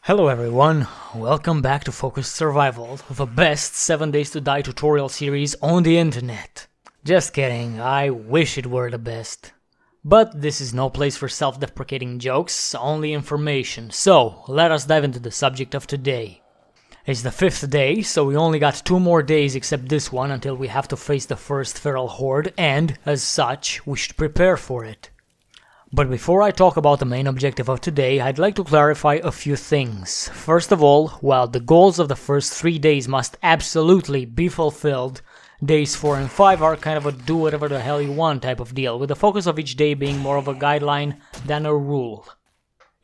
Hello everyone, welcome back to Focused Survival, the best 7 Days to Die tutorial series on the internet. Just kidding, I wish it were the best. But this is no place for self-deprecating jokes, only information, so let us dive into the subject of today. It's the 5th day, so we only got 2 more days except this one until we have to face the first feral horde, and, as such, we should prepare for it. But before I talk about the main objective of today, I'd like to clarify a few things. First of all, while the goals of the first 3 days must absolutely be fulfilled, days 4 and 5 are kind of a do whatever the hell you want type of deal, with the focus of each day being more of a guideline than a rule.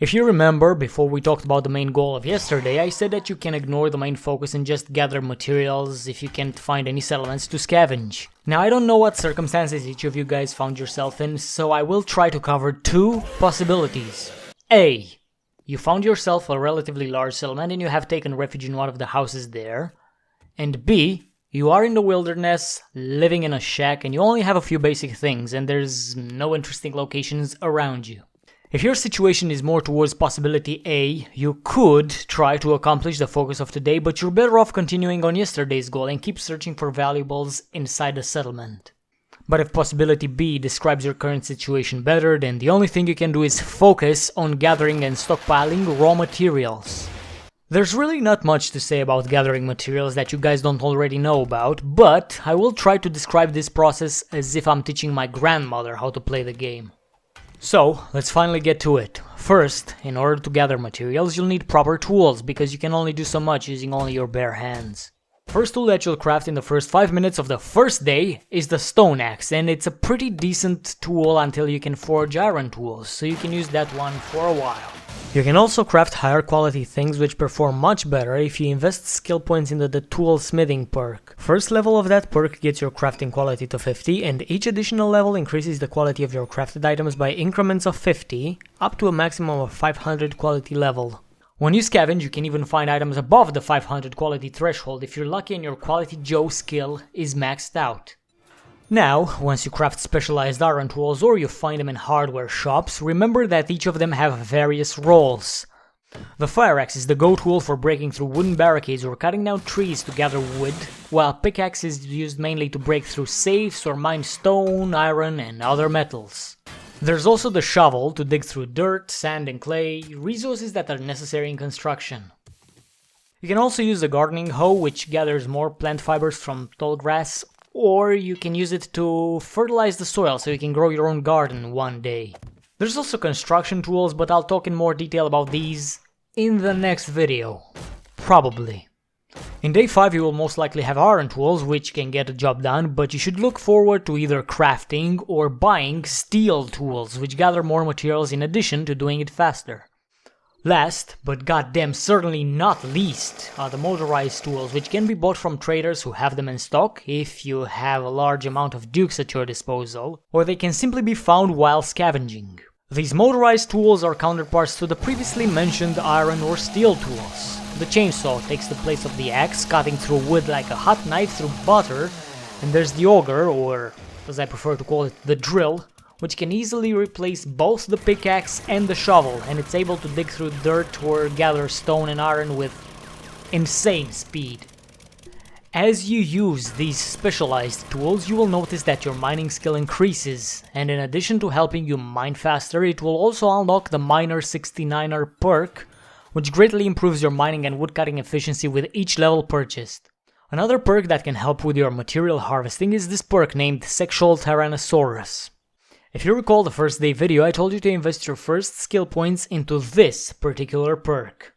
If you remember, before we talked about the main goal of yesterday, I said that you can ignore the main focus and just gather materials if you can't find any settlements to scavenge. Now, I don't know what circumstances each of you guys found yourself in, so I will try to cover 2 possibilities. A. You found yourself a relatively large settlement and you have taken refuge in one of the houses there. And B. You are in the wilderness, living in a shack, and you only have a few basic things, and there's no interesting locations around you. If your situation is more towards possibility A, you could try to accomplish the focus of today, but you're better off continuing on yesterday's goal and keep searching for valuables inside the settlement. But if possibility B describes your current situation better, then the only thing you can do is focus on gathering and stockpiling raw materials. There's really not much to say about gathering materials that you guys don't already know about, but I will try to describe this process as if I'm teaching my grandmother how to play the game. So, let's finally get to it. First, in order to gather materials, you'll need proper tools, because you can only do so much using only your bare hands. First tool that you'll craft in the first 5 minutes of the first day is the stone axe, and it's a pretty decent tool until you can forge iron tools, so you can use that one for a while. You can also craft higher quality things which perform much better if you invest skill points into the toolsmithing perk. First level of that perk gets your crafting quality to 50, and each additional level increases the quality of your crafted items by increments of 50, up to a maximum of 500 quality level. When you scavenge, you can even find items above the 500 quality threshold if you're lucky and your quality Joe skill is maxed out. Now, once you craft specialized iron tools or you find them in hardware shops, remember that each of them have various roles. The fire axe is the go-tool for breaking through wooden barricades or cutting down trees to gather wood, while pickaxe is used mainly to break through safes or mine stone, iron, and other metals. There's also the shovel to dig through dirt, sand, and clay, resources that are necessary in construction. You can also use the gardening hoe, which gathers more plant fibers from tall grass, or you can use it to fertilize the soil so you can grow your own garden one day. There's also construction tools, but I'll talk in more detail about these in the next video. Probably. In day 5 you will most likely have iron tools, which can get the job done, but you should look forward to either crafting or buying steel tools, which gather more materials in addition to doing it faster. Last, but goddamn certainly not least, are the motorized tools, which can be bought from traders who have them in stock if you have a large amount of dukes at your disposal, or they can simply be found while scavenging. These motorized tools are counterparts to the previously mentioned iron or steel tools. The chainsaw takes the place of the axe, cutting through wood like a hot knife through butter, and there's the auger, or as I prefer to call it, the drill, which can easily replace both the pickaxe and the shovel, and it's able to dig through dirt or gather stone and iron with insane speed. As you use these specialized tools, you will notice that your mining skill increases, and in addition to helping you mine faster, it will also unlock the Miner 69er perk, which greatly improves your mining and woodcutting efficiency with each level purchased. Another perk that can help with your material harvesting is this perk named Sexual Tyrannosaurus. If you recall the first day video, I told you to invest your first skill points into this particular perk.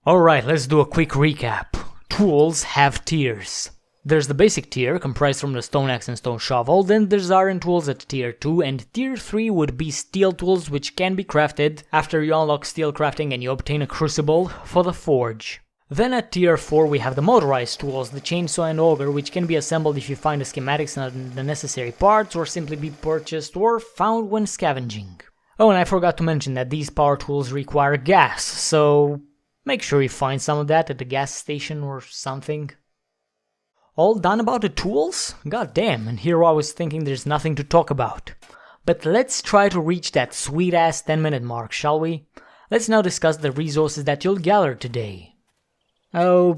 Alright, let's do a quick recap. Tools have tiers. There's the basic tier, comprised from the stone axe and stone shovel, then there's iron tools at tier 2, and tier 3 would be steel tools, which can be crafted after you unlock steel crafting and you obtain a crucible for the forge. Then at tier 4 we have the motorized tools, the chainsaw and auger, which can be assembled if you find the schematics and the necessary parts, or simply be purchased or found when scavenging. Oh, and I forgot to mention that these power tools require gas, so make sure you find some of that at the gas station or something. All done about the tools? God damn, and here I was thinking there's nothing to talk about. But let's try to reach that sweet ass 10-minute mark, shall we? Let's now discuss the resources that you'll gather today. Oh,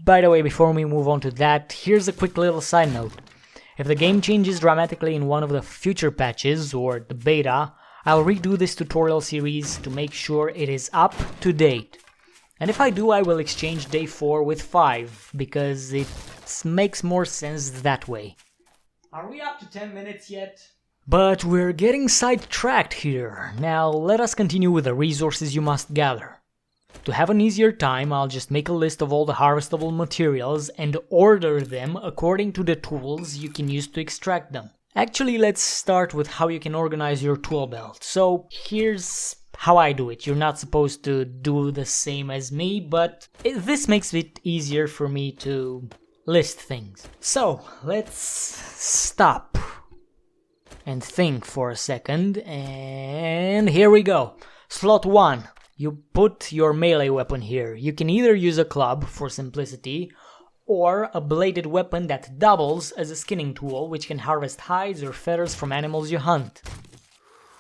by the way, before we move on to that, here's a quick little side note. If the game changes dramatically in one of the future patches, or the beta, I'll redo this tutorial series to make sure it is up to date. And if I do, I will exchange day 4 with 5, because it makes more sense that way. Are we up to 10 minutes yet? But we're getting sidetracked here. Now let us continue with the resources you must gather. To have an easier time, I'll just make a list of all the harvestable materials and order them according to the tools you can use to extract them. Actually, let's start with how you can organize your tool belt. So here's how I do it. You're not supposed to do the same as me, but this makes it easier for me to list things. So let's stop and think for a second, and here we go. Slot 1. You put your melee weapon here. You can either use a club for simplicity, or a bladed weapon that doubles as a skinning tool, which can harvest hides or feathers from animals you hunt.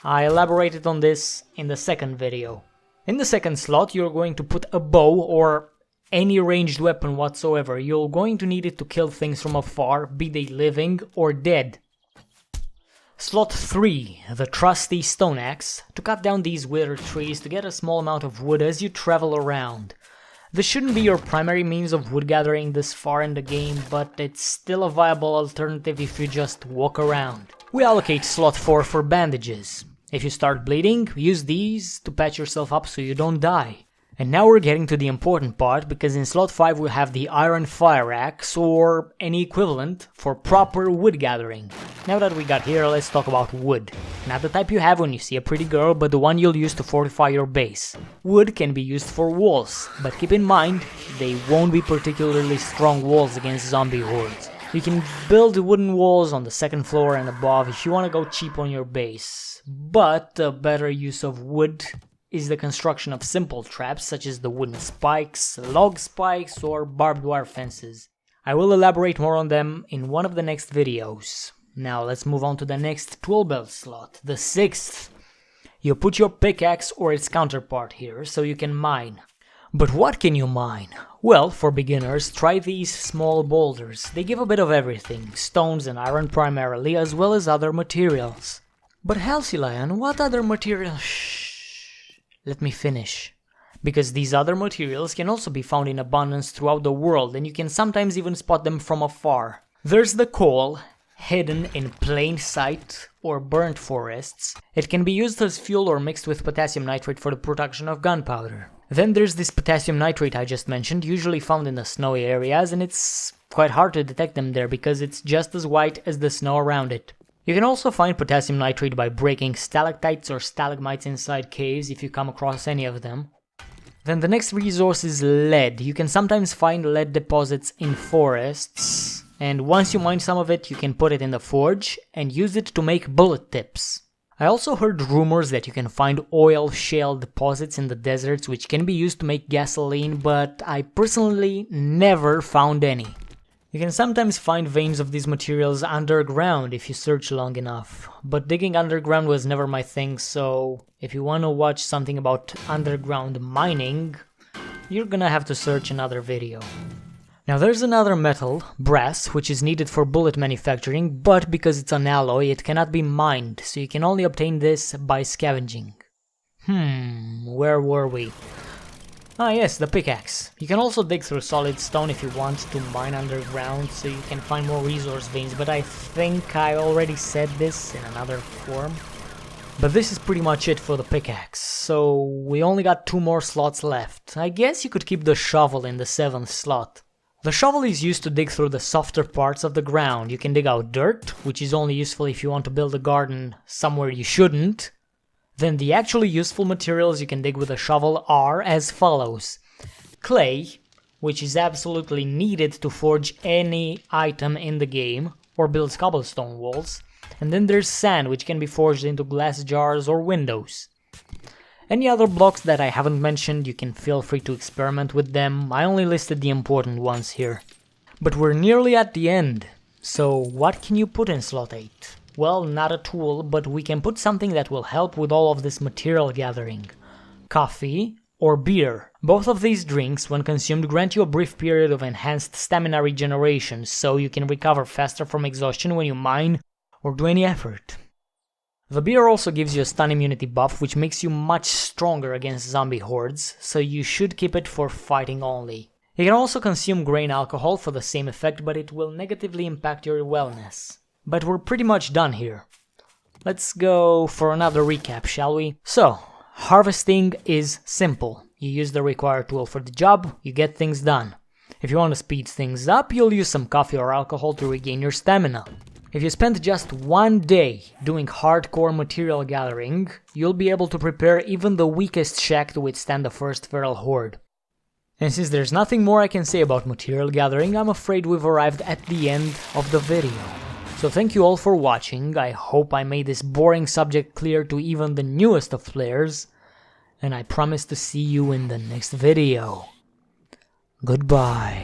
I elaborated on this in the second video. In the second slot, you're going to put a bow or any ranged weapon whatsoever. You're going to need it to kill things from afar, be they living or dead. Slot 3, the trusty stone axe, to cut down these withered trees to get a small amount of wood as you travel around. This shouldn't be your primary means of wood gathering this far in the game, but it's still a viable alternative if you just walk around. We allocate slot 4 for bandages. If you start bleeding, use these to patch yourself up so you don't die. And now we're getting to the important part, because in slot 5 we have the iron fire axe, or any equivalent, for proper wood gathering. Now that we got here, let's talk about wood. Not the type you have when you see a pretty girl, but the one you'll use to fortify your base. Wood can be used for walls, but keep in mind, they won't be particularly strong walls against zombie hordes. You can build wooden walls on the second floor and above if you want to go cheap on your base. But a better use of wood is the construction of simple traps such as the wooden spikes, log spikes, or barbed wire fences. I will elaborate more on them in one of the next videos. Now let's move on to the next tool belt slot, the 6th. You put your pickaxe or its counterpart here so you can mine. But what can you mine? Well, for beginners, try these small boulders. They give a bit of everything, stones and iron primarily, as well as other materials. But Halcylion, what other materials? Shh. Let me finish. Because these other materials can also be found in abundance throughout the world, and you can sometimes even spot them from afar. There's the coal, hidden in plain sight or burnt forests. It can be used as fuel or mixed with potassium nitrate for the production of gunpowder. Then there's this potassium nitrate I just mentioned, usually found in the snowy areas, and it's quite hard to detect them there because it's just as white as the snow around it. You can also find potassium nitrate by breaking stalactites or stalagmites inside caves if you come across any of them. Then the next resource is lead. You can sometimes find lead deposits in forests, and once you mine some of it, you can put it in the forge and use it to make bullet tips. I also heard rumors that you can find oil shale deposits in the deserts which can be used to make gasoline, but I personally never found any. You can sometimes find veins of these materials underground if you search long enough, but digging underground was never my thing, so if you want to watch something about underground mining, you're gonna have to search another video. Now there's another metal, brass, which is needed for bullet manufacturing, but because it's an alloy it cannot be mined, so you can only obtain this by scavenging. Where were we? Ah yes, the pickaxe. You can also dig through solid stone if you want to mine underground, so you can find more resource veins, but I think I already said this in another form. But this is pretty much it for the pickaxe, so we only got 2 more slots left. I guess you could keep the shovel in the 7th slot. The shovel is used to dig through the softer parts of the ground. You can dig out dirt, which is only useful if you want to build a garden somewhere you shouldn't. Then the actually useful materials you can dig with a shovel are as follows. Clay, which is absolutely needed to forge any item in the game, or build cobblestone walls. And then there's sand, which can be forged into glass jars or windows. Any other blocks that I haven't mentioned, you can feel free to experiment with them. I only listed the important ones here. But we're nearly at the end. So what can you put in slot 8? Well, not a tool, but we can put something that will help with all of this material gathering. coffee, or beer. Both of these drinks, when consumed, grant you a brief period of enhanced stamina regeneration, so you can recover faster from exhaustion when you mine or do any effort. The beer also gives you a stun immunity buff, which makes you much stronger against zombie hordes, so you should keep it for fighting only. You can also consume grain alcohol for the same effect, but it will negatively impact your wellness. But we're pretty much done here. Let's go for another recap, shall we? So, harvesting is simple. You use the required tool for the job, you get things done. If you want to speed things up, you'll use some coffee or alcohol to regain your stamina. If you spend just one day doing hardcore material gathering, you'll be able to prepare even the weakest shack to withstand the first feral horde. And since there's nothing more I can say about material gathering, I'm afraid we've arrived at the end of the video. So thank you all for watching. I hope I made this boring subject clear to even the newest of players, and I promise to see you in the next video. Goodbye.